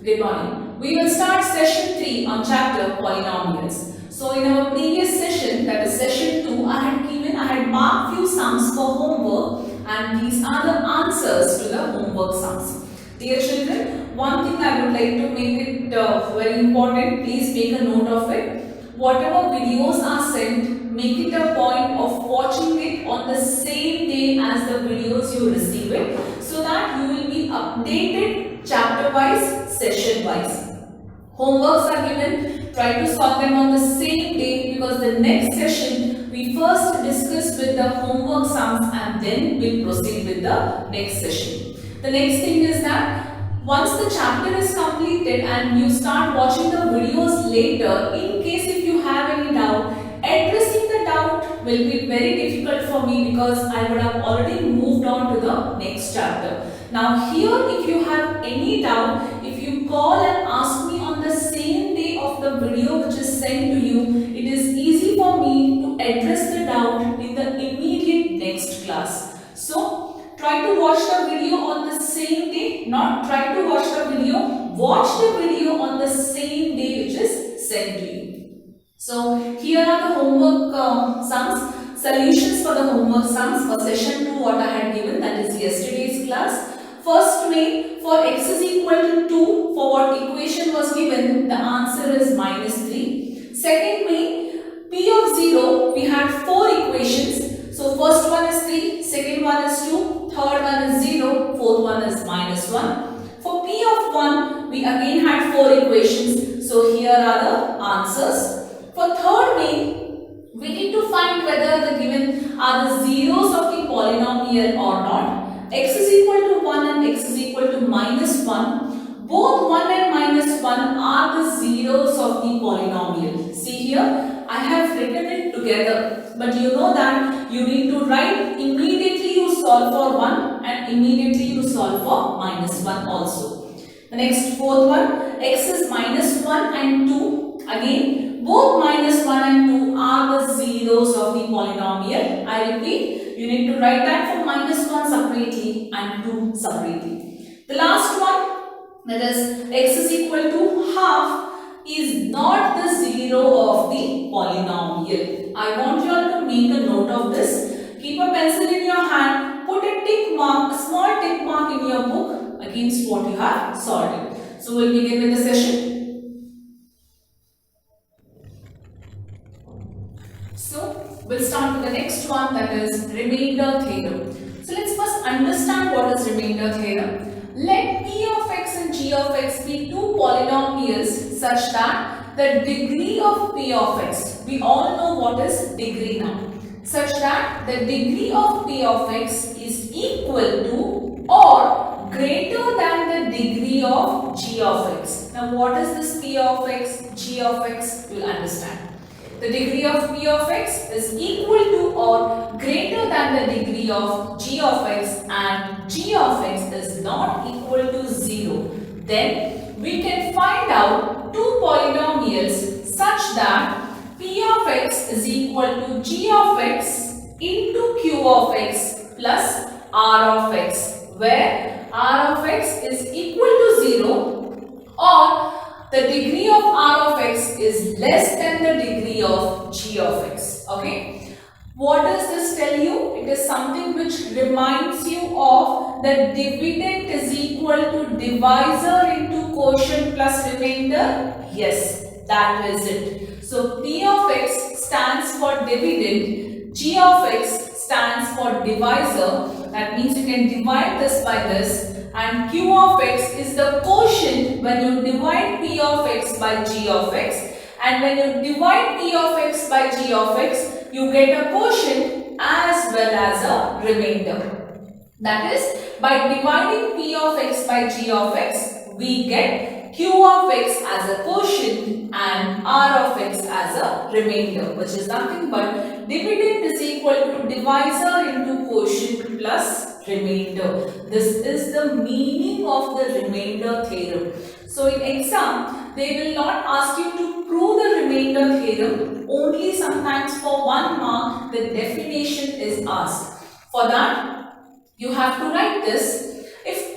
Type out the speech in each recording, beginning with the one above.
Good morning. We will start session 3 on chapter polynomials. So in our previous session, that is session 2, I had marked few sums for homework, and these are the answers to the homework sums. Dear children, one thing I would like to make it very important, please make a note of it. Whatever videos are sent, make it a point of watching it on the same day as the videos you receive it, so that you will be updated chapter wise, session wise. Homeworks are given, try to solve them on the same day, because the next session we first discuss with the homework sums and then we'll proceed with the next session. The next thing is that once the chapter is completed and you start watching the videos later, in case if you have any doubt, addressing the doubt will be very difficult for me, because I would have already moved on to the next chapter. Now here, if you have any doubt, if you call and ask me on the same day of the video which is sent to you, it is easy for me to address the doubt in the immediate next class. So try to watch the video on the same day, not try to watch the video, watch the video on the same day which is sent to you. So here are the homework sums, solutions for the homework sums for session 2 what I had given, that is yesterday's class. First main, for x is equal to 2, for what equation was given, the answer is -3. Second main, p of 0, we had 4 equations. So first one is 3, second one is 2, third one is 0, fourth one is -1. For p of 1, we again had 4 equations. So here are the answers. For third main, we need to find whether the given are the zeros of the polynomial or not. X is equal to 1 and x is equal to -1. Both 1 and -1 are the zeros of the polynomial. See here, I have written it together, but you know that you need to write immediately you solve for 1 and immediately you solve for -1 also. The next fourth one, x is -1 and 2. Again, both -1 and 2 are the zeros of the polynomial. I repeat, you need to write that for -1 separately and 2 separately. The last one, that is x is equal to half, is not the zero of the polynomial. I want you all to make a note of this. Keep a pencil in your hand, put a tick mark, a small tick mark in your book against what you have solved. So we'll begin with the session. So we'll start with the next one, that is remainder theorem. So let's first understand what is remainder theorem. Let p of x and g of x be two polynomials such that the degree of p of x, we all know what is degree now, such that the degree of p of x is equal to or greater than the degree of g of x. Now what is this p of x, g of x? You'll understand. The degree of p of x is equal to or greater than the degree of g of x, and g of x is not equal to 0. Then we can find out two polynomials such that p of x is equal to g of x into q of x plus r of x, where r of x is equal to 0 or the degree of r of x is less than the degree of g of x. Okay. What does this tell you? It is something which reminds you of the dividend is equal to divisor into quotient plus remainder. Yes, that is it. So p of x stands for dividend, g of x stands for divisor. That means you can divide this by this. And q of x is the quotient when you divide p of x by g of x, and when you divide p of x by g of x, you get a quotient as well as a remainder. That is, by dividing p of x by g of x, we get q of x as a quotient and r of x as a remainder, which is nothing but dividend is equal to divisor into quotient plus remainder. This is the meaning of the remainder theorem. So in exam, they will not ask you to prove the remainder theorem. Only sometimes for 1 mark, the definition is asked. For that, you have to write this. If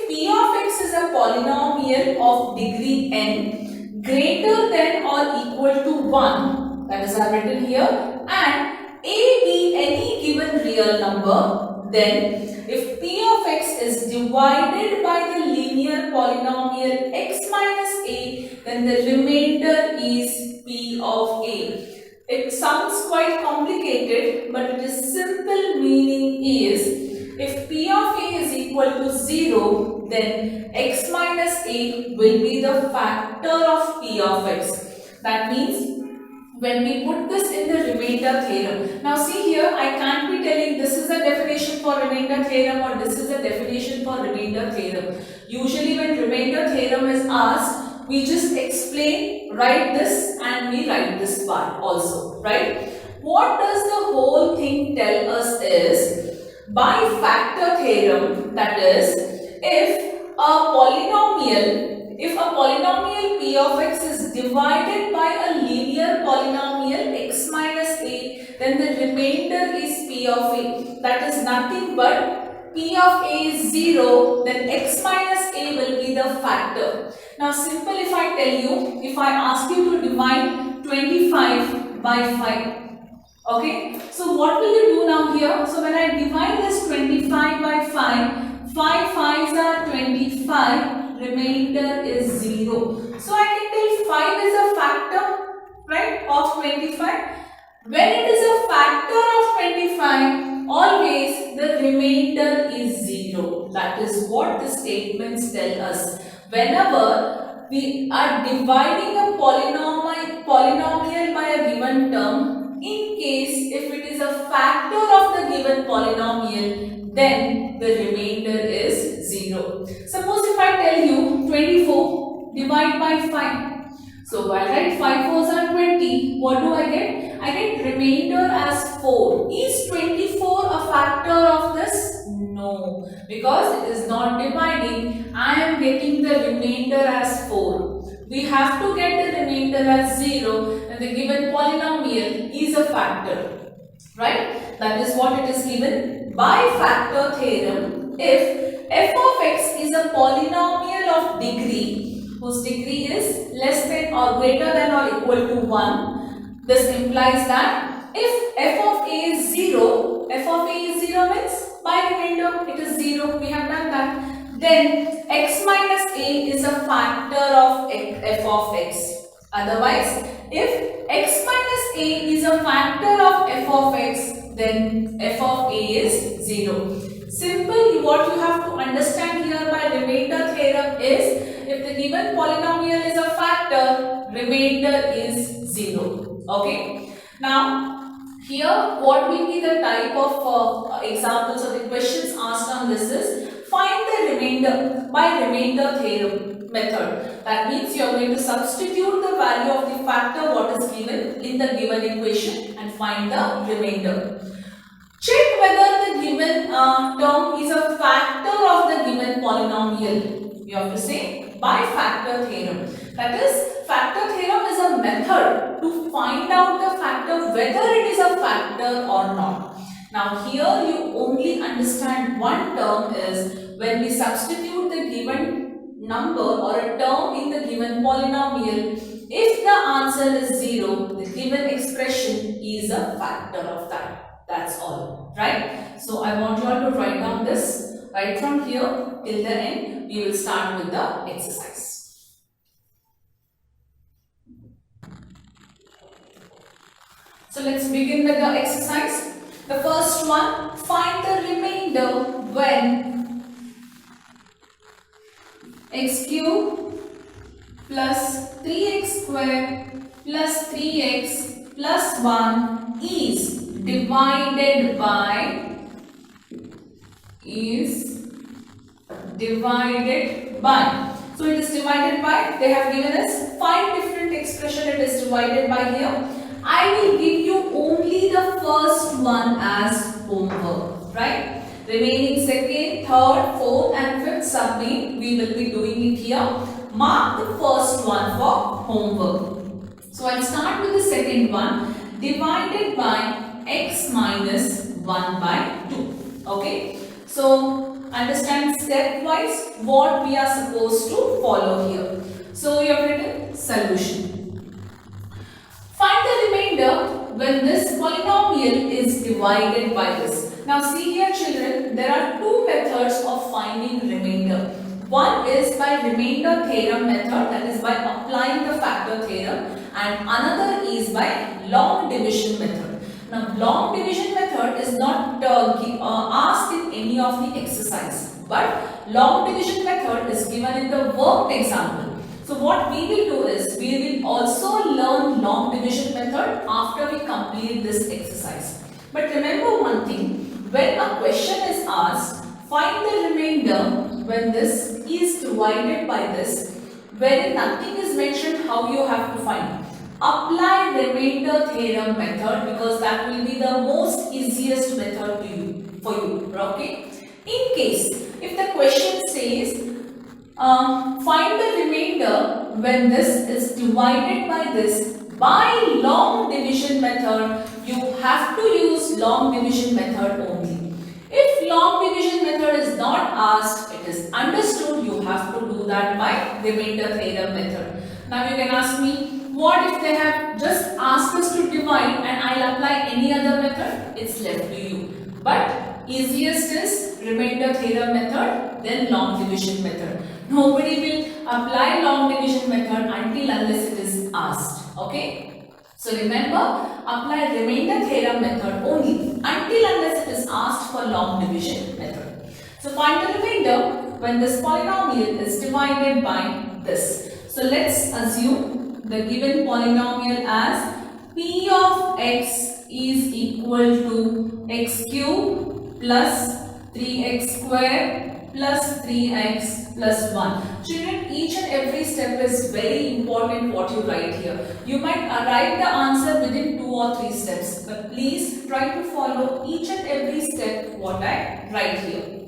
p of x is is a polynomial of degree n greater than or equal to 1, that is I have written here, and a be any given real number, then if p of x is divided by the linear polynomial x minus a, then the remainder is p of a. It sounds quite complicated, but it is simple. Meaning is, if p of a is equal to 0, then x minus a will be the factor of p of x. That means when we put this in the remainder theorem. Now see here, I can't be telling this is a definition for remainder theorem or this is a definition for remainder theorem. Usually when remainder theorem is asked, we just explain, write this, and we write this part also, right? What does the whole thing tell us is, by factor theorem, that is, if a polynomial p of x is divided by a linear polynomial x minus a, then the remainder is p of a. That is nothing but p of a is 0, then x minus a will be the factor. Now simple, if I tell you, if I ask you to divide 25 by 5, okay, so what will you do now here? So when I divide this 25 by 5, 5 5s are 25, remainder is 0. So I can tell 5 is a factor, right, of 25. When it is a factor of 25, always the remainder is 0. That is what the statements tell us. Whenever we are dividing a polynomial by a given term, in case if it is a factor of the given polynomial, then the remainder is 0. Suppose if I tell you 24 divide by 5. So I write 5 4s are 20. What do I get? I get remainder as 4. Is 24 a factor of this? No, because it is not dividing. I am getting the remainder as 4. We have to get the remainder as 0, and the given polynomial is a factor, right? That is what it is given by factor theorem. If f of x is a polynomial of degree whose degree is less than or greater than or equal to 1, this implies that if f of a is 0, f of a is 0 means by remainder it is 0, we have done that. Then x minus a is a factor of f of x. Otherwise, if x minus a is a factor of f of x, then f of a is 0. Simple, what you have to understand here by remainder theorem is, if the given polynomial is a factor, remainder is 0. Okay. Now, here what will be the type of examples or the questions asked on this is, find the remainder by remainder theorem method. That means you are going to substitute the value of the factor what is given in the given equation and find the remainder. Check whether the given term is a factor of the given polynomial. You have to say by factor theorem. That is, factor theorem is a method to find out the factor whether it is a factor or not. Now here you only understand one term is when we substitute the given number or a term in the given polynomial, if the answer is 0, the given expression is a factor of that. That's all, right? So I want you all to write down this right from here till the end. We will start with the exercise. So let's begin with the exercise. The first one, find the remainder when x cube plus 3x square plus 3x plus 1 is divided by So it is divided by, they have given us 5 different expressions it is divided by here. I will give you only the first one as homework, right? Remaining second, third, fourth and fifth submit, we will be doing it here. Mark the first one for homework. So I'll start with the second one, divided by x minus 1 by 2. Okay. So understand stepwise what we are supposed to follow here. So you have written solution. Find the remainder when this polynomial is divided by this. Now see here children, there are two methods of finding remainder. One is by remainder theorem method, that is by applying the factor theorem, and another is by long division method. Now long division method is not asked in any of the exercise, but long division method is given in the worked example. So what we will do is, we will also learn long division method after we complete this exercise. But remember one thing, when a question is asked, find the remainder when this is divided by this, wherein nothing is mentioned how you have to find. Apply remainder theorem method, because that will be the most easiest method for you. Okay? In case, if the question says, find the remainder when this is divided by this by long division method, you have to use long division method only. If long division method is not asked, it is understood, you have to do that by remainder theorem method. Now you can ask me, what if they have just asked us to divide and I'll apply any other method? It's left to you. But easiest is remainder theorem method, then long division method. Nobody will apply long division method until unless it is asked. Okay? So remember, apply remainder theorem method only until unless it is asked for long division method. So find the remainder when this polynomial is divided by this. So let's assume the given polynomial as p of x is equal to x cube plus 3x square plus 3x plus 1. Children, each and every step is very important what you write here. You might arrive the answer within 2 or 3 steps, but please try to follow each and every step what I write here.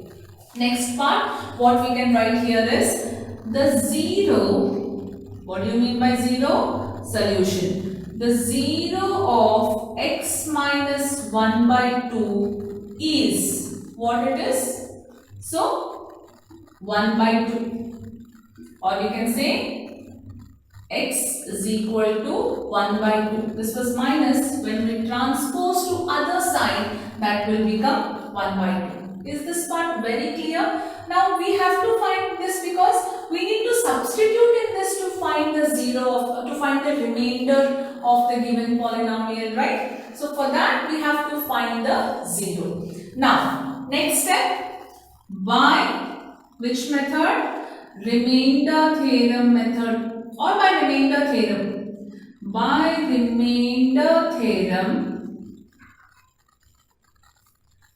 Next part, what we can write here is the 0. What do you mean by 0? Solution. The 0 of x minus 1 by 2 is what it is? So 1 by 2, or you can say x is equal to 1 by 2. This was minus. When we transpose to other side, that will become 1 by 2. Is this part very clear? Now we have to find this because we need to substitute in this to find the to find the remainder of the given polynomial, right? So for that we have to find the 0. Now next step, by which method? Remainder theorem method, or by remainder theorem. By remainder theorem.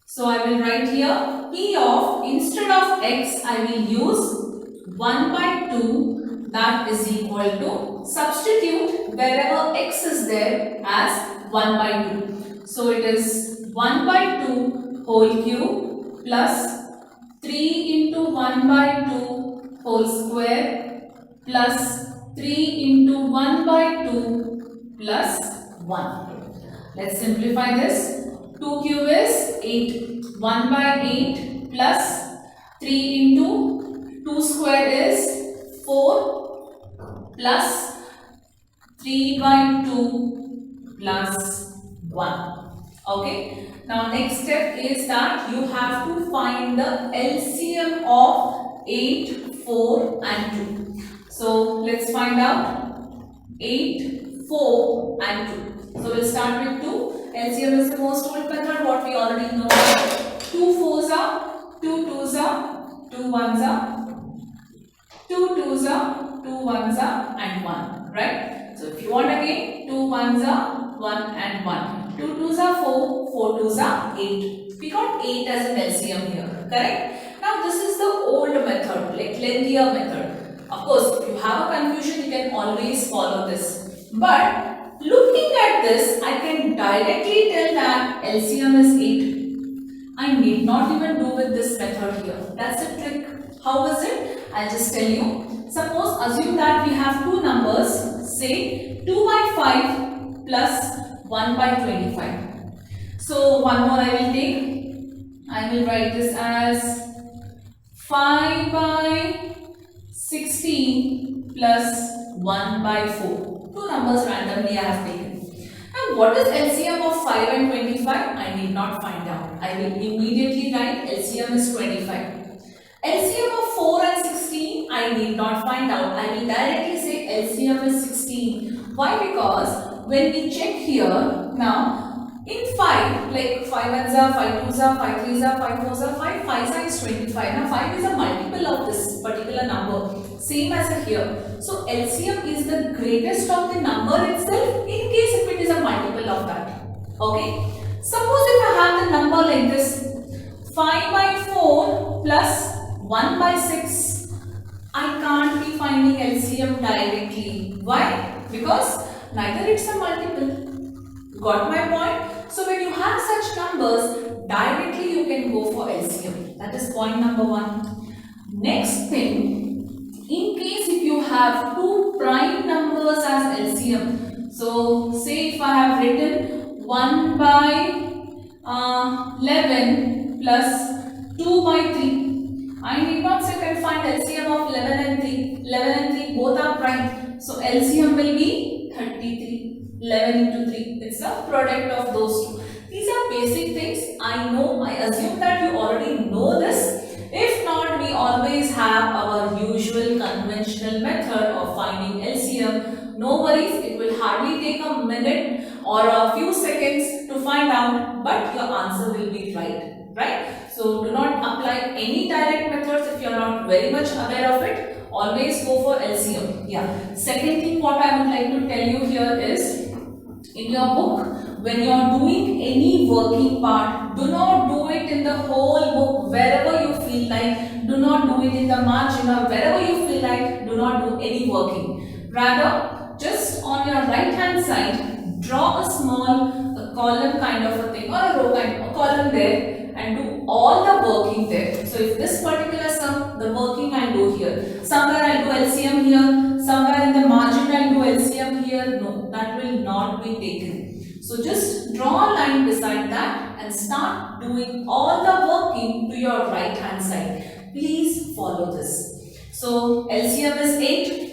So I will write here p of, instead of x I will use 1 by 2, that is equal to, substitute wherever x is there as 1 by 2. So it is 1 by 2 whole cube plus 3 into 1 by 2 whole square plus 3 into 1 by 2 plus 1. Let's simplify this. 2 cube is 8. 1 by 8 plus 3 into 2 square is 4 plus 3 by 2 plus 1. Okay. Now next step is that you have to find the LCM of 8, 4 and 2. So let's find out 8, 4 and 2. So we'll start with 2. LCM is the most old method, what we already know. 2 4s are, 2 2s are, 2 1s are, 2 2s are, 2 1s are and 1, right? So if you want again, 2 1s are 1 and 1. 2 2s are 4, 4 2s are 8. We got 8 as an LCM here, correct? Now this is the old method, like lengthier method. Of course, if you have a confusion, you can always follow this. But looking at this, I can directly tell that LCM is 8. I need not even do with this method here. That's the trick. How is it? I'll just tell you. Suppose assume that we have two numbers, say 2 by 5 plus 1 by 25. So one more I will take. I will write this as 5 by 16 plus 1 by 4. Two numbers randomly I have taken. Now what is LCM of 5 and 25? I need not find out. I will immediately write LCM is 25. LCM of 4 and 16, I need not find out. I will directly say LCM is 16. Why? Because when we check here, now in 5, like 5 ones are, 5 twos are, 5 threes are, 5 fours are, 5 fives are is 25. Now 5 is a multiple of this particular number, same as here. So LCM is the greatest of the number itself in case if it is a multiple of that. Okay. Suppose if I have the number like this, 5 by 4 plus 1 by 6, I can't be finding LCM directly. Why? Because neither it's a multiple. Got my point? So when you have such numbers, directly you can go for LCM. That is point number 1. Next thing, in case if you have two prime numbers as LCM, so say if I have written 1 by 11 plus 2 by 3. I need not say can find LCM of 11 and 3. 11 and 3 both are prime. So LCM will be 33. 11 into 3. It's a product of those two. These are basic things. I know, I assume that you already know this. If not, we always have our usual conventional method of finding LCM. No worries, it will hardly take a minute or a few seconds to find out, but your answer will be right? So do not apply any direct methods if you are not very much aware of it. Always go for LCM. Yeah. Second thing what I would like to tell you here is, in your book, when you are doing any working part, do not do it in the whole book wherever you feel like. Do not do it in the margin or wherever you feel like. Do not do any working. Rather, just on your right hand side, draw a small column kind of a thing or a row kind of a column there and do all the working there. So if this particular sum, the working I do here. Somewhere I do LCM here, somewhere in the margin I do LCM here. No, that will not be taken. So just draw a line beside that and start doing all the working to your right hand side. Please follow this. So LCM is 8.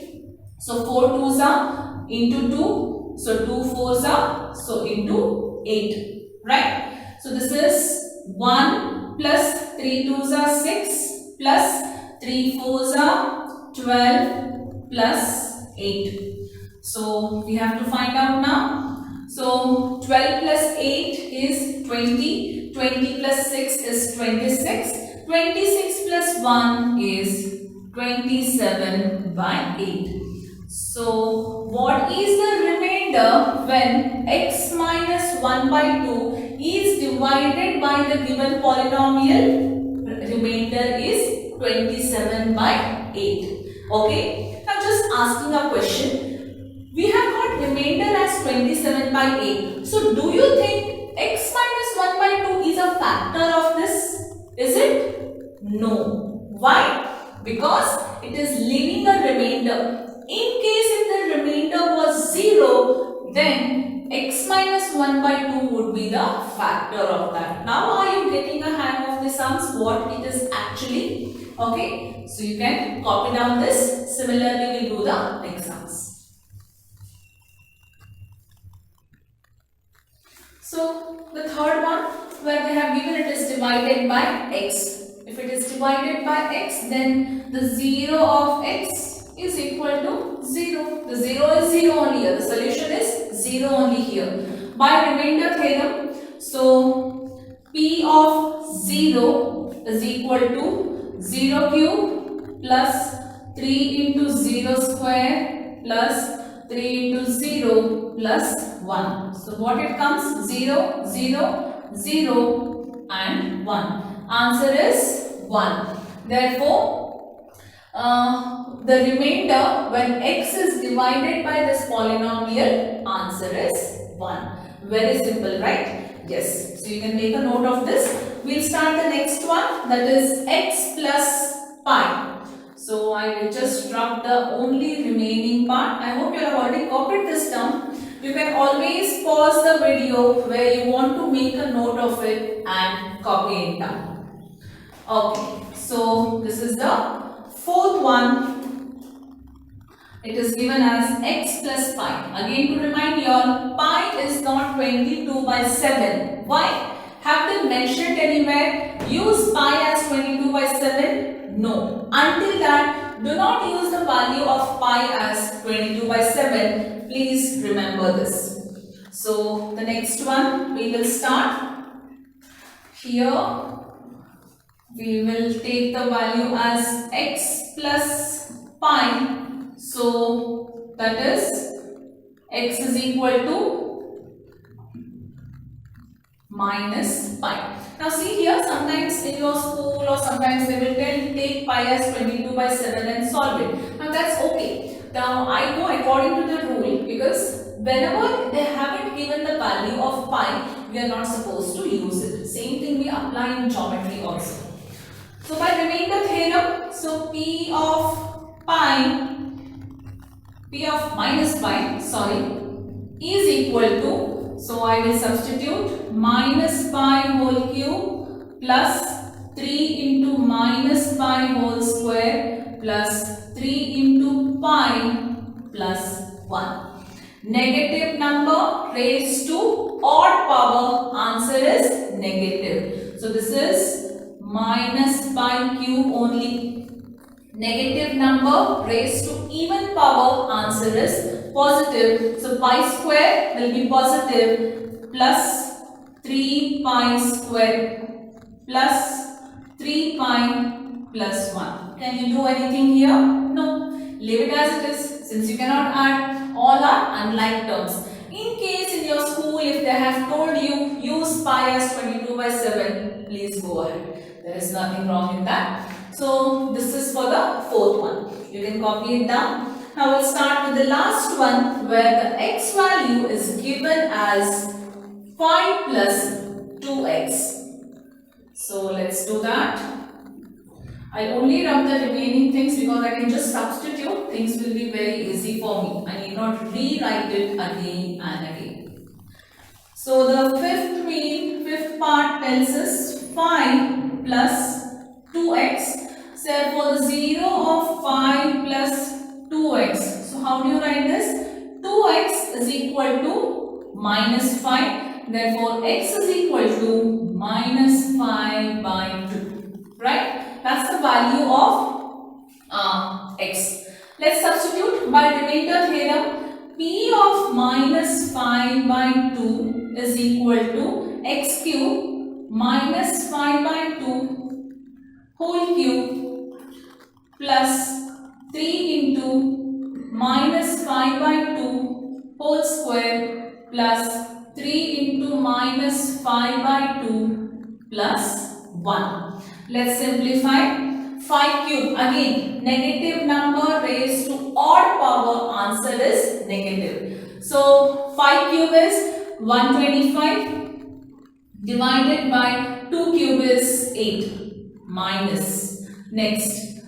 So 4 twos are into 2. So 2 fours are, so into 8. Right? So this is 1 plus 3 twos are 6 plus 3 fours are 12 plus 8. So we have to find out now. So 12 plus 8 is 20. 20 plus 6 is 26. 26 plus 1 is 27 by 8. So what is the remainder when x minus 1 by 2 is divided by the given polynomial? Remainder is 27 by 8. Okay. Now just asking a question. We have got remainder as 27 by 8. So do you think x minus 1 by 2 is a factor of this? Is it? No. Why? Because it is leaving a remainder. In case if the remainder was 0, then x minus 1 by 2 would be the factor of that. Now are you getting a hang of the sums, what it is actually? Okay, so you can copy down this. Similarly, we'll do the next sums. So the third one, where they have given it is divided by x. If it is divided by x, then the 0 of x is equal to 0. The 0 is 0 only here. The solution is 0 only here. By remainder theorem, so P of 0 is equal to 0 cube plus 3 into 0 square plus 3 into 0 plus 1. So what it comes? 0, 0, 0 and 1. Answer is 1. Therefore, the remainder when x is divided by this polynomial, answer is 1. Very simple, right? Yes. So you can make a note of this. We'll start the next one, that is x plus pi. So I will just drop the only remaining part. I hope you have already copied this down. You can always pause the video where you want to make a note of it and copy it down. Okay. So this this is the fourth one. It is given as x plus pi. Again, to remind you all, pi is not 22 by 7. Why? Have they mentioned anywhere? Use pi as 22 by 7? No. Until that, do not use the value of pi as 22 by 7. Please remember this. So, the next one, we will start. Here, we will take the value as x plus pi. So, that is x is equal to minus pi. Now see here, sometimes in your school or sometimes they will tell take pi as 22 by 7 and solve it. Now that's okay. Now I go according to the rule, because whenever they haven't given the value of pi, we are not supposed to use it. Same thing we apply in geometry also. So by remainder theorem, so p of minus pi, is equal to, so I will substitute minus pi whole cube plus 3 into minus pi whole square plus 3 into pi plus 1. Negative number raised to odd power, answer is negative. So this is minus pi cube only. Negative number raised to even power, answer is positive. So pi square will be positive, plus 3 pi square plus 3 pi plus 1. Can you do anything here? No. Leave it as it is, since you cannot add. All are unlike terms. In case in your school, if they have told you use pi as 22 by 7, please go ahead. There is nothing wrong in that. So this is for the fourth one. You can copy it down. Now we'll start with the last one, where the x value is given as 5 plus 2x. So let's do that. I'll only rub the remaining things because I can just substitute. Things will be very easy for me. I need not rewrite it again and again. So the fifth part tells us 5 plus 2x. So therefore the 0 of 5 plus 2x. So how do you write this? 2x is equal to minus 5. Therefore x is equal to minus 5 by 2. Right? That's the value of x. Let's substitute by remainder theorem. P of minus 5 by 2 is equal to x cube minus 5 by 2 whole cube plus 3 into minus 5 by 2 whole square plus 3 into minus 5 by 2 plus 1. Let's simplify. 5 cube, again negative number raised to odd power, answer is negative. So 5 cube is 125 divided by 2 cube is 8 minus. Next,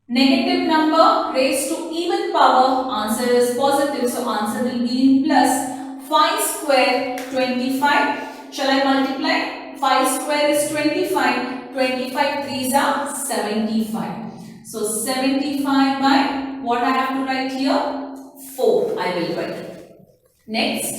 negative number raised to even power, answer is positive, so answer will be in plus. 5 square 25. Shall I multiply? 5 square is 25. 25 threes are 75. So 75 by what I have to write here? 4 I will write. Next,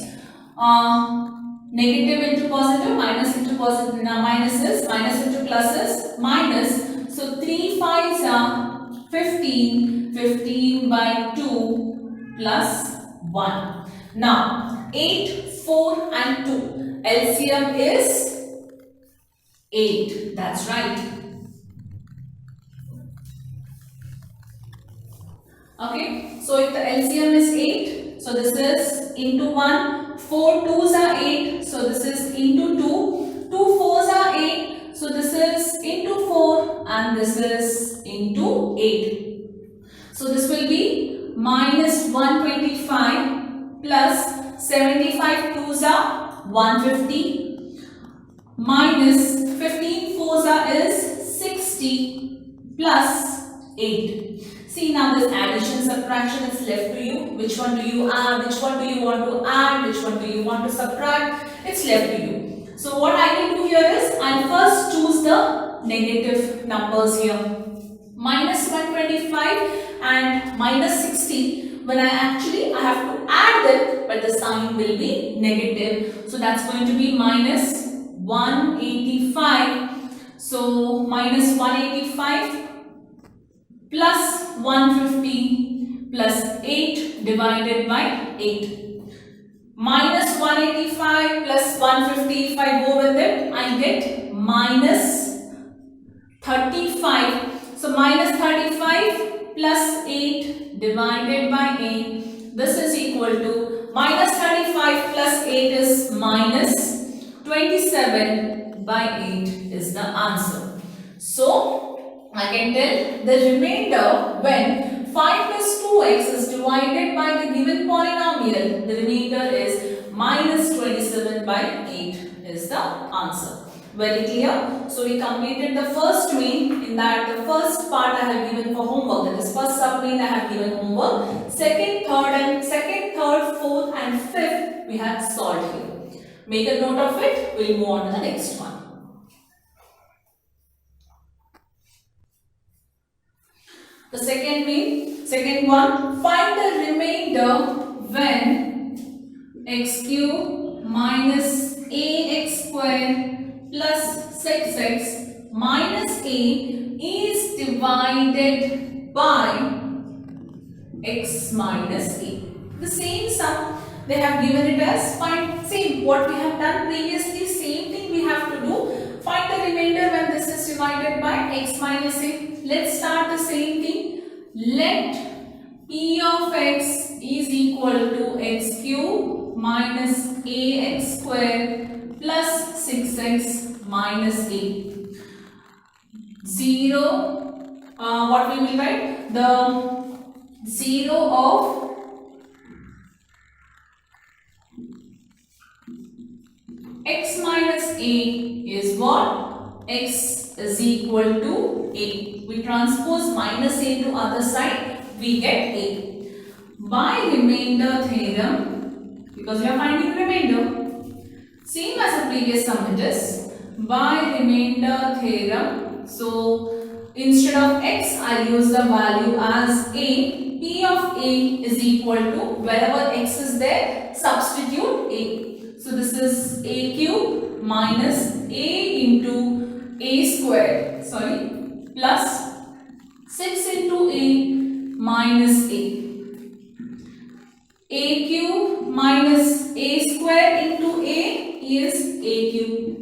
negative into positive, minus into positive, minuses, minus into pluses, minus. So 3 5s are 15, 15 by 2 plus 1. Now 8, 4 and 2. LCM is 8. That's right. Okay. So if the LCM is 8, so this is into 1. 4 2s are 8. So this is into 2. 2 4s are 8. So this is into 4 and this is into 8. So this will be minus 125 plus 75 2s are 150 minus 15 4s are is 60 plus 8. See, now this addition subtraction is left to you. Which one do you add? Which one do you want to add? Which one do you want to subtract? It's left to you. So what I will do here is I'll first choose the negative numbers here. 185 and minus 60, when I have to add them, but the sign will be negative. So that's going to be minus 185. So minus 185 plus 150 plus 8 divided by 8. Minus 185 plus 150, if I go with it, I get minus 35. So minus 35 plus 8 divided by 8. This is equal to minus 35 plus 8 is minus 27 by 8 is the answer. So I can tell the remainder when 5 plus 2x is divided by the given polynomial, the remainder is minus 27 by 8 is the answer. Very clear? So we completed the first main. In that, the first part I have given for homework, that is first submain I have given homework. Second, third, fourth and fifth we have solved here. Make a note of it. We'll move on to the next one. The second one, find the remainder when x cube minus ax square plus 6x minus a is divided by x minus a. The same sum they have given it as, find same what we have done previously, same thing we have to do. Find the remainder when this is divided by x minus a. Let's start the same thing. Let p of x is equal to x cube minus ax square plus 6x minus a. 0, what we will write? The 0 of x minus a is what? X is equal to a. We transpose minus a to other side, we get a. By remainder theorem, because we are finding remainder, same as the previous sum it is, by remainder theorem, so instead of x, I use the value as a. P of a is equal to, wherever x is there, substitute a. So this is a cube minus a into a square, plus 6 into a minus a. A cube minus a square into a is a cube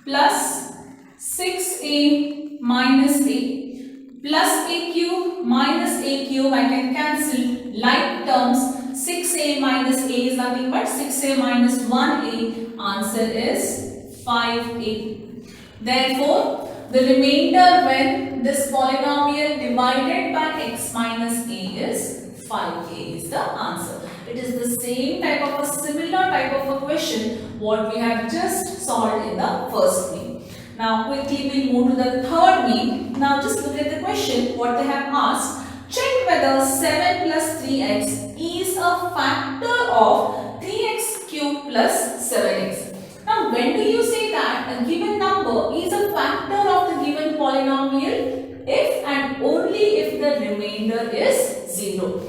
plus 6a minus a plus a cube minus a cube, I can cancel like terms. 6a minus a is nothing but 6a minus 1a, answer is 5a. Therefore, the remainder when this polynomial divided by x minus a is 5a is the answer. It is the same type of a similar type of a question what we have just solved in the first main. Now quickly we'll move to the third main. Now just look at the question what they have asked. Check whether 7 plus 3x is a factor of 3x cube plus 7x. Now when do you say that a given number is a factor of the given polynomial? If and only if the remainder is 0.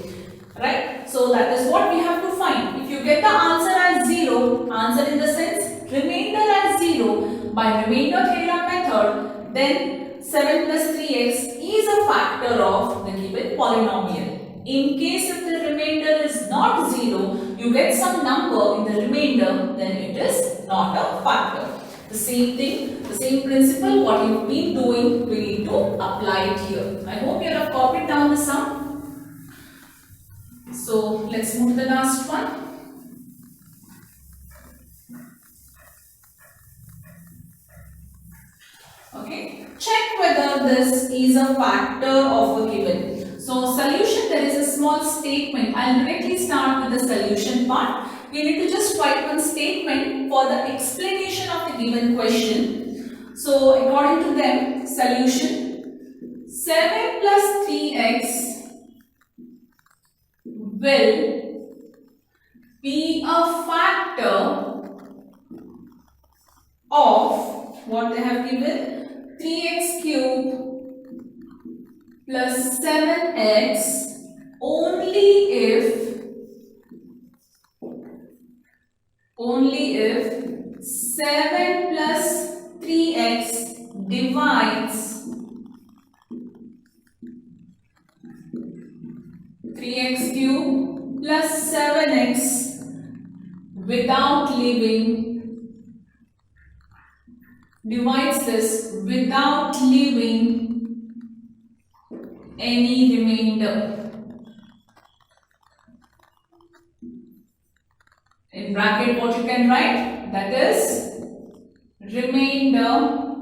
Right? So that is what we have to find. If you get the answer as 0, answer in the sense remainder as 0 by remainder theorem method, then 7 plus 3x is a factor of the given polynomial. In case if the remainder is not 0, you get some number in the remainder, then it is not a factor. The same thing, the same principle what you've been doing, we need to apply it here. I hope you have copied down the sum. So let's move to the last one. Okay, check whether this is a factor of a given. So solution, there is a small statement. I'll directly start with the solution part. We need to just write one statement for the explanation of the given question. So according to them, solution 7 plus 3x will be a factor of what they have given, 3x cube plus 7x only if 7 plus 3x divides 3x cube plus 7x without leaving, divides this without leaving any remainder. In bracket what you can write, that is remainder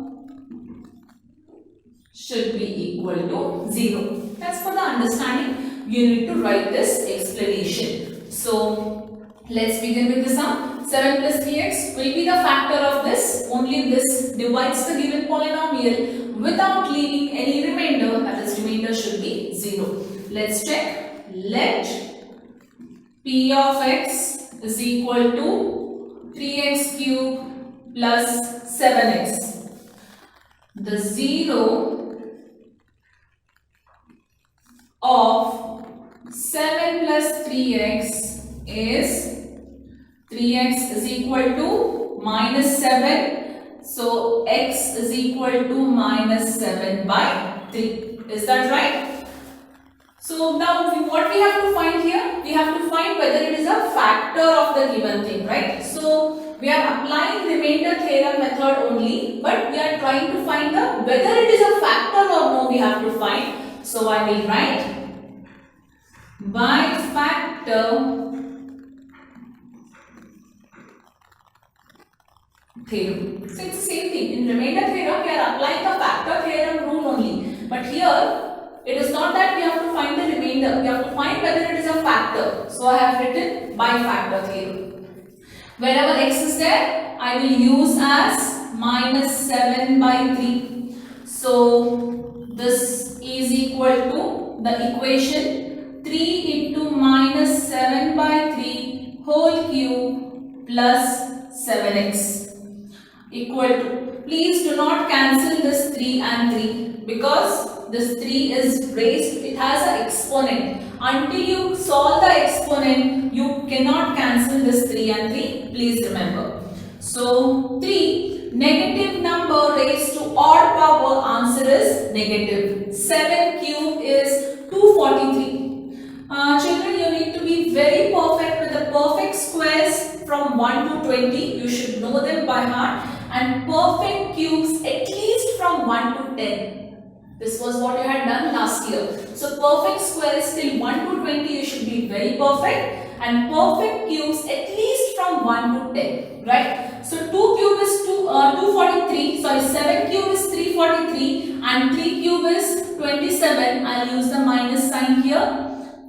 should be equal to 0. That's for the understanding. You need to write this explanation. So let's begin with the sum. 7 plus 3x will be the factor of this. Only this divides the given polynomial without leaving any remainder. That is, remainder should be 0. Let's check. Let p of x is equal to 3x cube plus 7x. The 0 of 7 plus 3x is 3x is equal to minus 7. So x is equal to minus 7 by 3. Is that right? So now what we have to find here? We have to find whether it is a factor of the given thing, right? So we are applying remainder theorem method only, but we are trying to find whether it is a factor or no we have to find. So I will write by factor theorem. So it's the same thing. In remainder theorem we are applying the factor theorem rule only, but here it is not that we have to find the remainder, we have to find whether it is a factor. So I have written by factor theorem. Wherever x is there, I will use as minus 7 by 3. So this is equal to the equation 3 into minus 7 by 3 whole cube plus 7x equal to, please do not cancel this 3 and 3 because this 3 is raised, it has an exponent. Until you solve the exponent, you cannot cancel this 3 and 3. Please remember. So 3, negative number raised to odd power, answer is negative. 7 cube is 243. Children, you need to be very perfect with the perfect squares from 1 to 20. You should know them by heart. And perfect cubes at least from 1 to 10. This was what you had done last year. So perfect squares till 1 to 20 you should be very perfect, and perfect cubes at least from 1 to 10, right? So 2 cube is 243, sorry 7 cube is 343 and 3 cube is 27. I'll use the minus sign here,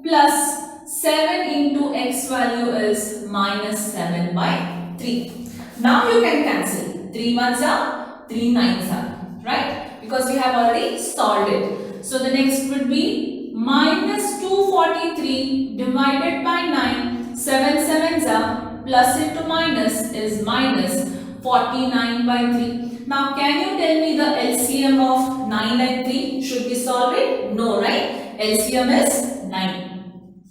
plus 7 into x value is minus 7 by 3. Now you can cancel. 3 ones are, 3 nines are, right? Because we have already solved it. So the next would be minus 243 divided by 9, 7 sevens are, plus into minus is minus 49 by 3. Now can you tell me the LCM of 9 and 3? Should we solve it? No, right? LCM is 9.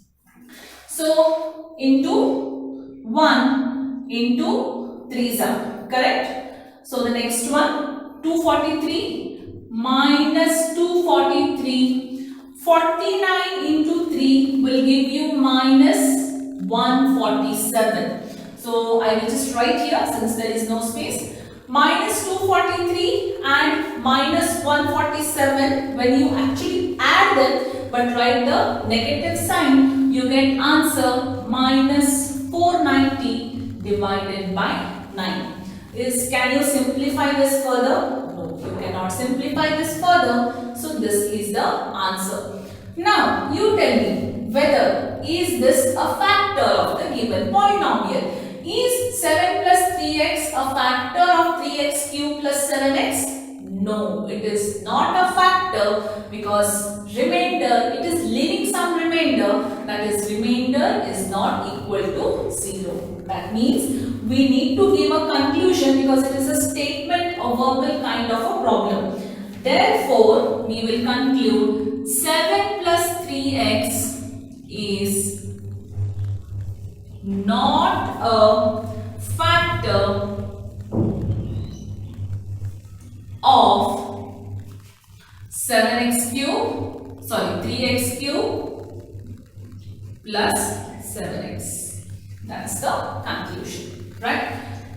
So into 1 into 3 are, correct? So the next one, 243 minus 243, 49 into 3 will give you minus 147. So I will just write here since there is no space. Minus 243 and minus 147, when you actually add them but write the negative sign, you get answer minus 490 divided by 9. Can you simplify this further? No, you cannot simplify this further. So this is the answer. Now you tell me whether is this a factor of the given polynomial. Is 7 plus 3x a factor of 3x cube plus 7x? No, it is not a factor because remainder, it is leaving some remainder, that is remainder is not equal to 0. That means we need to give a conclusion because it is a statement or verbal kind of a problem. Therefore, we will conclude 7 plus 3x is not a factor of 3x cube plus 7x. That's the conclusion, right?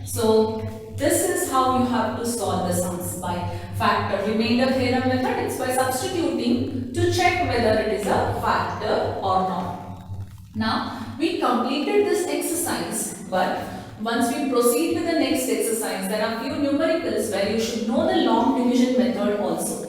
So this is how you have to solve the sums by factor. Remainder theorem method, it's by substituting to check whether it is a factor or not. Now we completed this exercise, but once we proceed with the next exercise, there are few numericals where you should know the long division method also.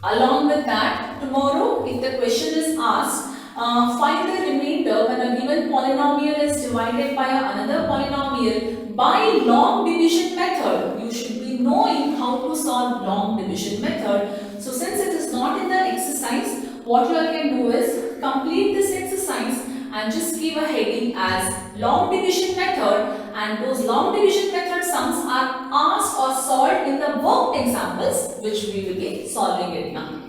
Along with that, tomorrow if the question is asked, find the remainder when a given polynomial is divided by another polynomial by long division method. You should be knowing how to solve long division method. So since it is not in the exercise, what you all can do is complete this exercise and just give a heading as long division method, and those long division method sums are asked or solved in the work examples which we will be solving it now.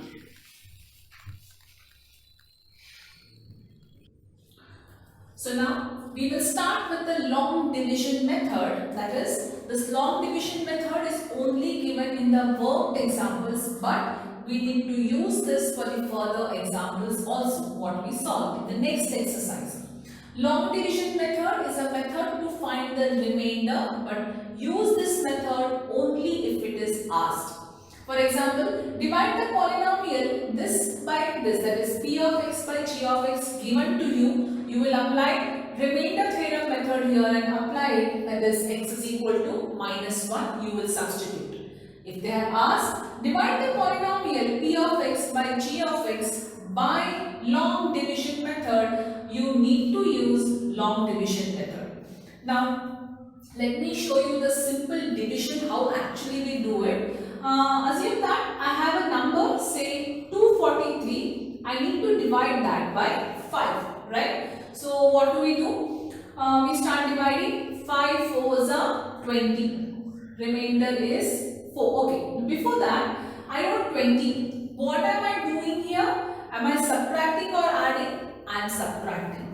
So now we will start with the long division method. That is, this long division method is only given in the worked examples, but we need to use this for the further examples also what we solved in the next exercise. Long division method is a method to find the remainder, but use this method only if it is asked. For example, divide the polynomial this by this, that is p of x by g of x given to you. You will apply remainder theorem method here and apply it, that is x is equal to -1. You will substitute. If they have asked, divide the polynomial p of x by g of x by long division method, you need to use long division method. Now, let me show you the simple division, how actually we do it. Assume that I have a number, say 243. I need to divide that by 5, right? So what do? We start dividing. 5 4s are 20. Remainder is 4. Okay, before that, I wrote 20. What am I doing here? Am I subtracting or adding? I am subtracting.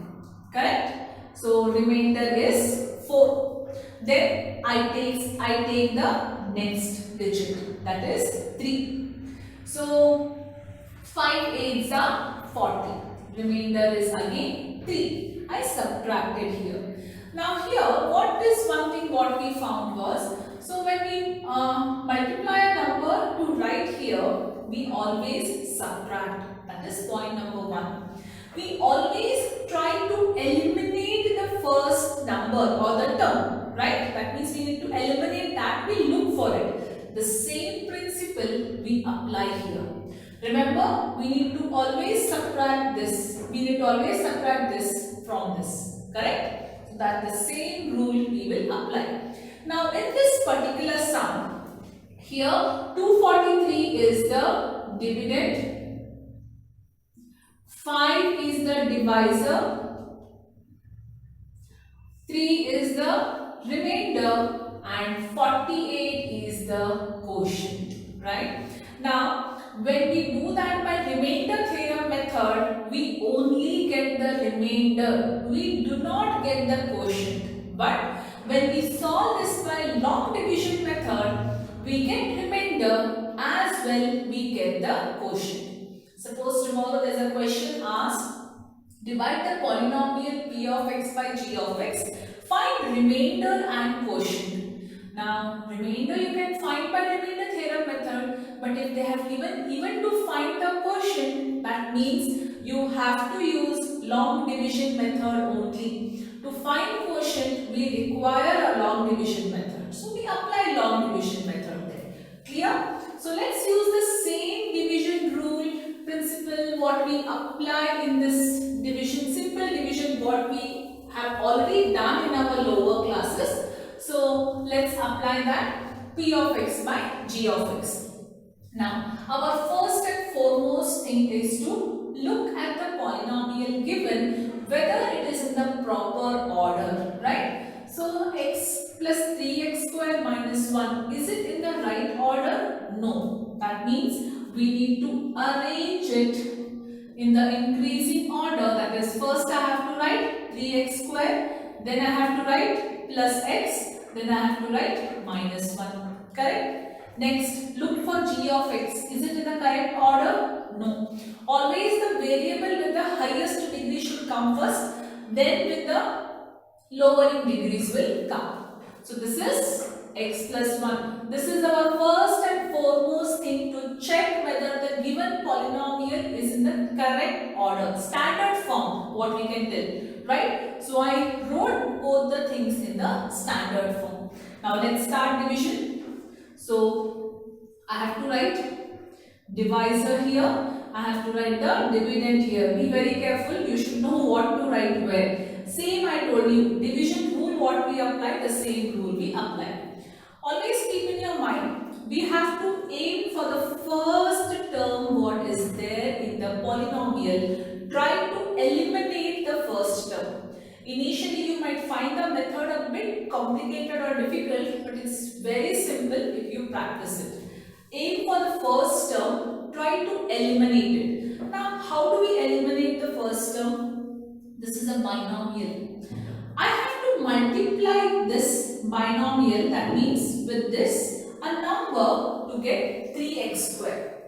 Correct? So remainder is 4. Then I take the next digit, that is 3. So 5 8s are 40. Remainder is again 3. I subtracted here. Now here, what is one thing what we found was, so when we multiply a number to right here, we always subtract. That is point number 1. We always try to eliminate the first number or the term, right? That means we need to eliminate that. We look for it. The same principle we apply here. Remember, we need to always subtract this. We need to always subtract this from this. Correct? So that the same rule we will apply. Now, in this particular sum, here 243 is the dividend, 5 is the divisor, 3 is the remainder, and 48 is the quotient, right? Now, when we do that by remainder theorem method, we only get the remainder. We do not get the quotient. But when we solve this by long division method, we get remainder as well we get the quotient. Suppose tomorrow there is a question asked, divide the polynomial p of x by g of x, find remainder and quotient. Now, remainder you can find by remainder theorem method, but if they have given even to find the quotient, that means you have to use long division method only. To find quotient, we require a long division method. So, we apply long division method there. Clear? So, let's use the same division rule principle what we apply in this division, simple division what we have already done in our lower classes. So let's apply that p of x by g of x. Now our first and foremost thing is to look at the polynomial given, whether it is in the proper order, right? So x plus 3x square minus 1, is it in the right order? No. That means we need to arrange it in the increasing order. That is, first I have to write 3x square, then I have to write plus x, then I have to write minus 1. Correct? Next, look for g of x. Is it in the correct order? No. Always the variable with the highest degree should come first, then with the lowering degrees will come. So this is x plus 1. This is our first and foremost thing to check whether the given polynomial is in the correct order, standard form, what we can tell, right? So I wrote both the things in the standard form. Now let's start division. So I have to write divisor here, I have to write the dividend here. Be very careful, you should know what to write where. Same I told you, division rule what we apply, the same rule we apply. Always keep in your mind, we have to aim for the first term what is there in the polynomial. Try to eliminate the first term. Initially you might find the method a bit complicated or difficult, but it's very simple if you practice it. Aim for the first term, try to eliminate it. Now how do we eliminate the first term? This is a binomial. I have to multiply this binomial, that means with this, a number to get 3x square.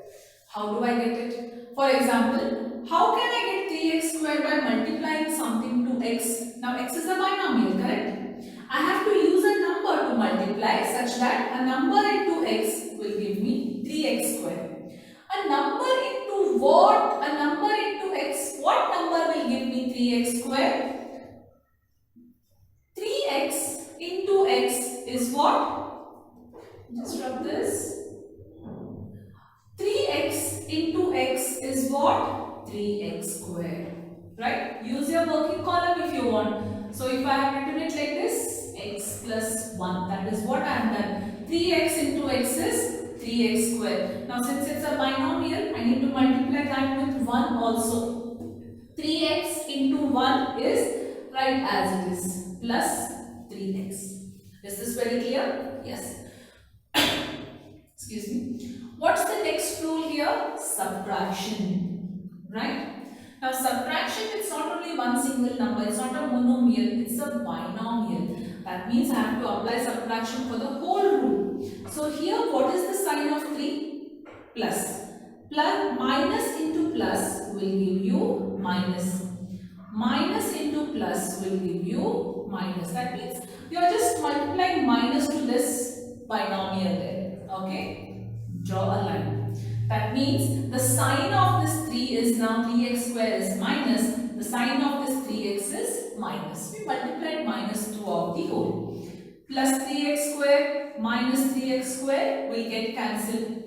How do I get it? For example, how can I get 3x square by multiplying something to x? Now x is a binomial, correct? I have to use a number to multiply such that a number into x will give me 3x square. A number into what? A number into x. What number will give me 3x square? 3x into x is what? Just rub this. 3x into x is what? 3x square. Right? Use your working column if you want. So if I have written it like this, x plus 1. That is what I have done. 3x into x is 3x square. Now since it's a binomial, I need to multiply that with 1 also. 3x into 1 is right as it is, plus 3x. Is this very clear? Yes. Excuse me. What's the next rule here? Subtraction. Right? Now subtraction, it's not only one single number, it's not a monomial, it's a binomial. That means I have to apply subtraction for the whole rule. So here what is the sign of 3? Plus. Plus minus into plus will give you minus. Minus into plus will give you minus. That means you are just multiplying minus to this binomial there. Okay? Draw a line. That means the sign of this 3 is now 3x square is minus. The sign of this 3x is minus. We multiplied minus throughout the whole. Plus 3x square minus 3x square will get cancelled.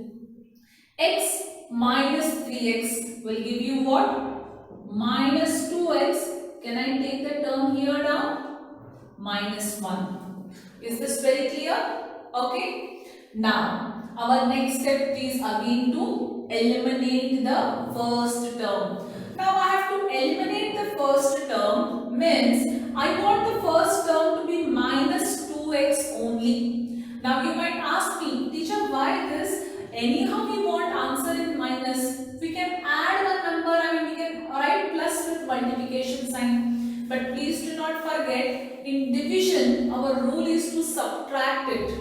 X minus 3x will give you what? Minus 2x. Can I take the term here down? Minus 1. Is this very clear? Okay. Now, our next step is again to eliminate the first term. Now, I have to eliminate the first term, means I want the first term to be minus 2x only. Now, you might ask me, teacher, why this? Anyhow, we want answer in minus. We can add one number, we can write plus with multiplication sign. But please do not forget, in division, our rule is to subtract it.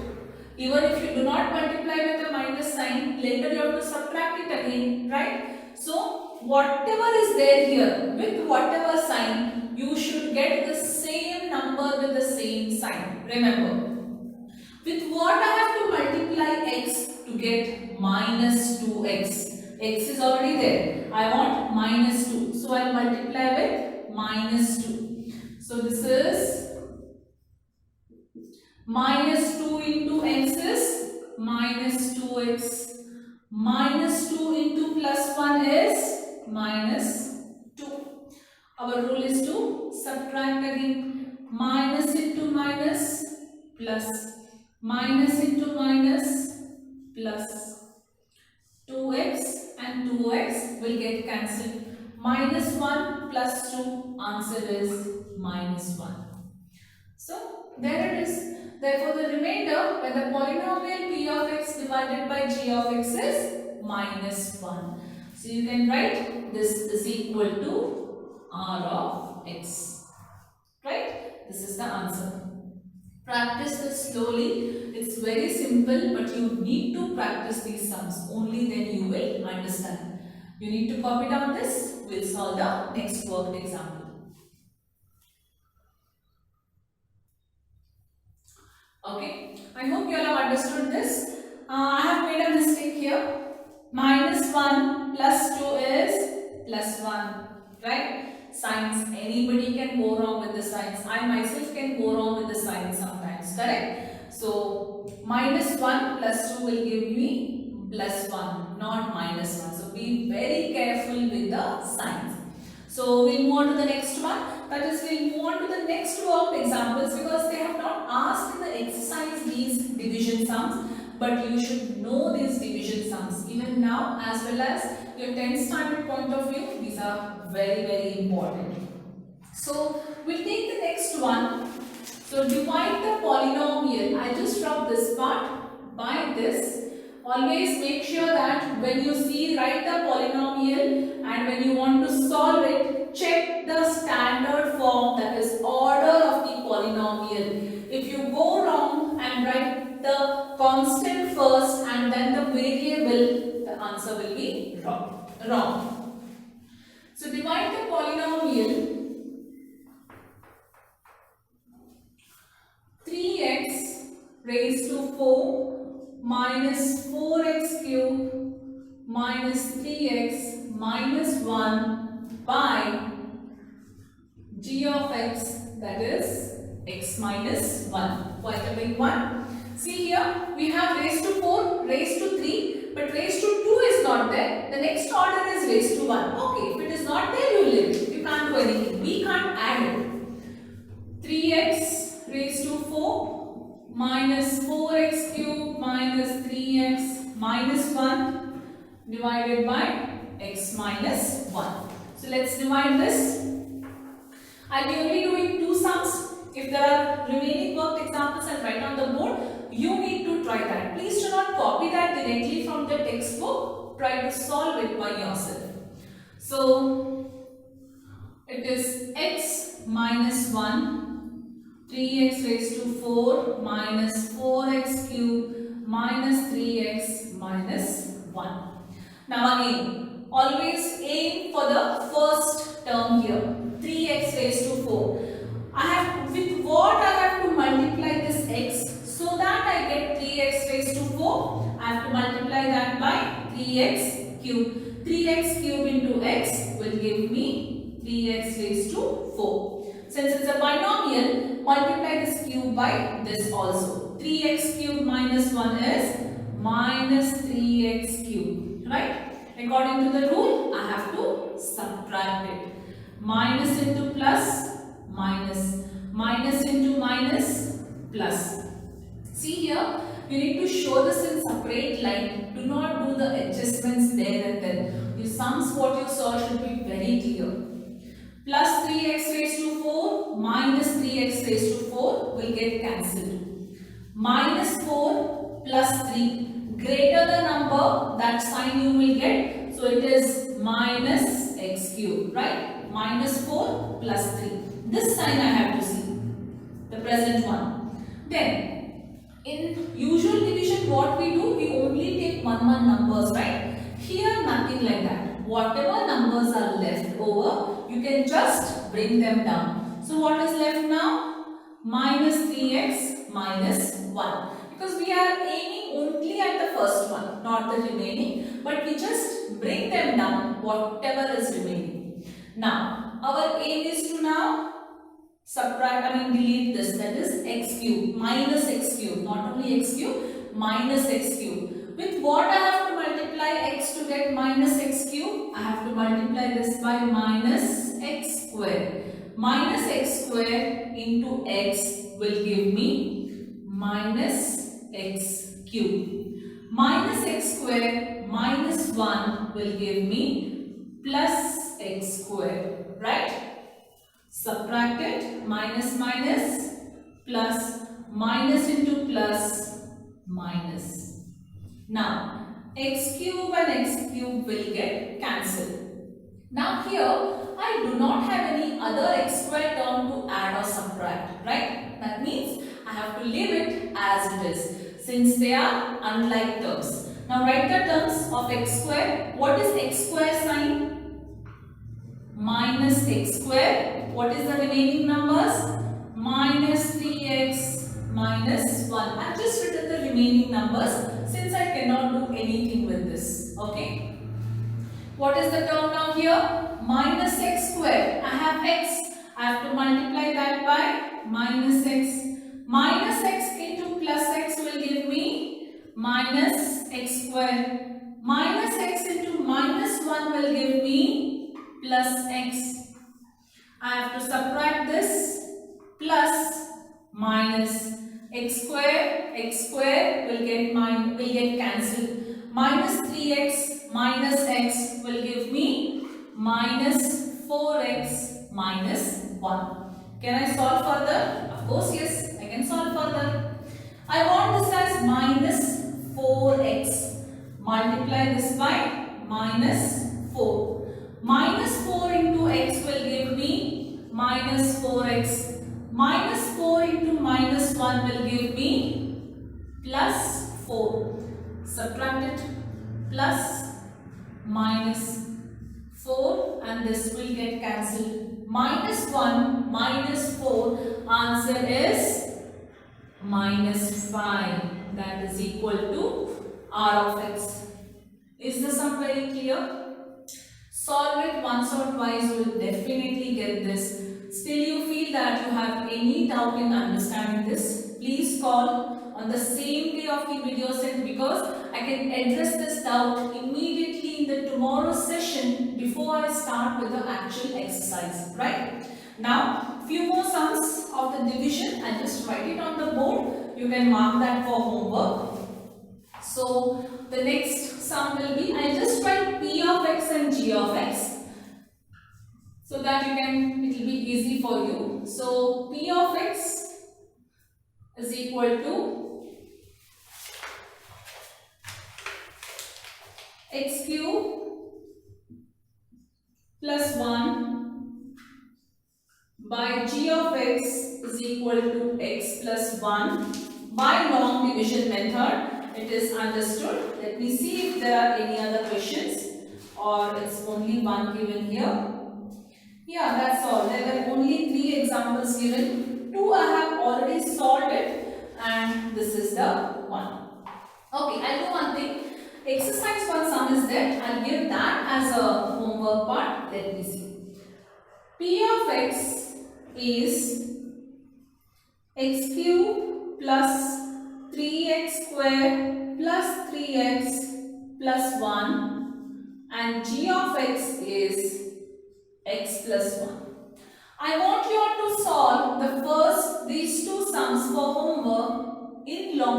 Even if you do not multiply with a minus sign, later you have to subtract it again, right? So, whatever is there here, with whatever sign, you should get the same number with the same sign. Remember, with what I have to multiply x to get minus 2x. X is already there. I want minus 2. So, I will multiply with minus 2. So, this is minus 2 into x is minus 2x. Minus 2 into plus 1 is minus 2. Our rule is to subtract again. Minus into minus plus. Minus into minus plus. 2x and 2x will get cancelled. Minus 1 plus 2, answer is minus 1. So, there it is. Therefore, the remainder when the polynomial p of x divided by g of x is minus 1. So you can write this is equal to r of x. Right? This is the answer. Practice this slowly. It's very simple, but you need to practice these sums. Only then you will understand. You need to copy down this. We'll solve the next worked example. Okay, I hope you all have understood this. I have made a mistake here. Minus 1 plus 2 is plus 1, right? Signs, anybody can go wrong with the signs. I myself can go wrong with the signs sometimes, correct? So, minus 1 plus 2 will give me plus 1, not minus 1. So, be very careful with the signs. So, we'll move on to the next one. That is, we'll move on to the next worked examples because they have not asked in the exercise these division sums. But you should know these division sums even now as well as your 10th standard point of view. These are very, very important. So, we'll take the next one. So, divide the polynomial. I just dropped this part by this. Always make sure that when you see write the polynomial and when you want to solve it, check the standard form, that is order of the polynomial. If you go wrong and write the constant first and then the variable, the answer will be wrong. So divide the polynomial 3x raised to 4 minus 4x cubed minus 3x minus 1 by g of x, that is x minus 1. Quite a big one. See here, we have raised to 4, raised to 3, but raised to 2 is not there. The next order is raised to 1. Okay, if it is not there, you leave it. You can't do anything. We can't add it. 3x raised to 4 minus 4x cubed minus 3x minus 1 divided by x minus 1. So let's divide this. I'll be only doing two sums. If there are remaining worked examples, I'll write on the board. You need to try that. Please do not copy that directly from the textbook. Try to solve it by yourself. So, it is x minus 1, 3x raised to 4 minus 4x cubed minus 3x minus 1. Now again, always aim for the first term here. 3x raised to 4. With what I have to multiply this x so that I get 3x raised to 4. I have to multiply that by 3x cube. 3x cube into x will give me 3x raised to 4. Since it's a binomial, multiply this cube by this also. 3x cube minus 1 is minus 3x cube. Right? According to the rule, I have to subtract it. Minus into plus, minus. Minus into minus, plus. See here, you need to show this in separate line. Do not do the adjustments there and then. The sums what you saw should be very clear. Plus 3x raised to 4 minus 3x raised to 4 will get cancelled. Minus 4 plus 3. Greater the number, that sign you will get. So it is minus x cube, right? Minus 4 plus 3. This sign I have to see. The present one. Then, in usual division, what we do, we only take one numbers, right? Here, nothing like that. Whatever numbers are left over, you can just bring them down. So, what is left now? Minus 3x minus 1. Because we are aiming only at the first one, not the remaining. But we just bring them down, whatever is remaining. Now, our aim is to now subtract, delete this, that is x cube, minus x cube, not only x cube, minus x cube. With what I have to multiply x to get minus x cube? I have to multiply this by minus x square. Minus x square into x will give me minus x cube. Minus x square minus 1 will give me plus x square, right? Subtract it, minus minus, plus, minus into plus, minus. Now, x cube and x cube will get cancelled. Now here I do not have any other x square term to add or subtract, right? That means I have to leave it as it is since they are unlike terms. Now write the terms of x square. What is x square sign? Minus x square. What is the remaining numbers? Minus 3x minus 1. I have just written the remaining numbers since I cannot do anything with this. Okay. What is the term now here? Minus x square. I have x. I have to multiply that by minus x. Minus x into plus x will give me minus x square. Minus x into minus 1 will give me plus x. I have to subtract this plus minus x square will get cancelled. Minus 3x minus x will give me minus 4x minus 1. Can I solve further? Of course yes, I can solve further. I want this as minus 4x. Multiply this by minus 4. Minus 4 into x will give me minus 4x. Minus 4 into minus 1 will give me plus 4. Subtract it. Plus minus 4 and this will get cancelled. Minus 1 minus 4, answer is minus 5. That is equal to r of x. Is the sum very clear? Solve it once or twice, you will definitely get this. Still you feel that you have any doubt in understanding this, please call on the same day of the video set because I can address this doubt immediately in the tomorrow's session before I start with the actual exercise, right? Now, few more sums of the division. I'll just write it on the board. You can mark that for homework. So, the next sum will be, I'll just write p of x and g of x so that it will be easy for you. So, p of x is equal to x cube plus 1 by g of x is equal to x plus 1 by long division method. It is understood. Let me see if there are any other questions or it's only one given here. Yeah, that's all. There were only 3 examples given. 2 I have already solved it and this is the one. Okay, I'll do one thing. Exercise 1 sum is there. I'll give that as a homework part. Let me see. P of x is x cube plus 3x square plus 3x plus 1 and g of x is x plus 1. I want you all to solve these 2 sums for homework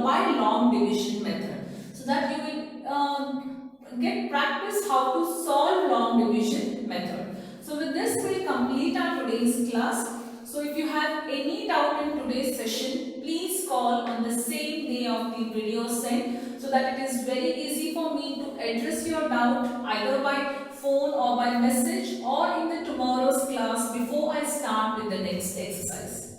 by long division method so that you will get practice how to solve long division method. So with this we will complete our today's class. So if you have any doubt in today's session, please call on the same day of the video sent so that it is very easy for me to address your doubt either by phone or by message or in the tomorrow's class before I start with the next exercise.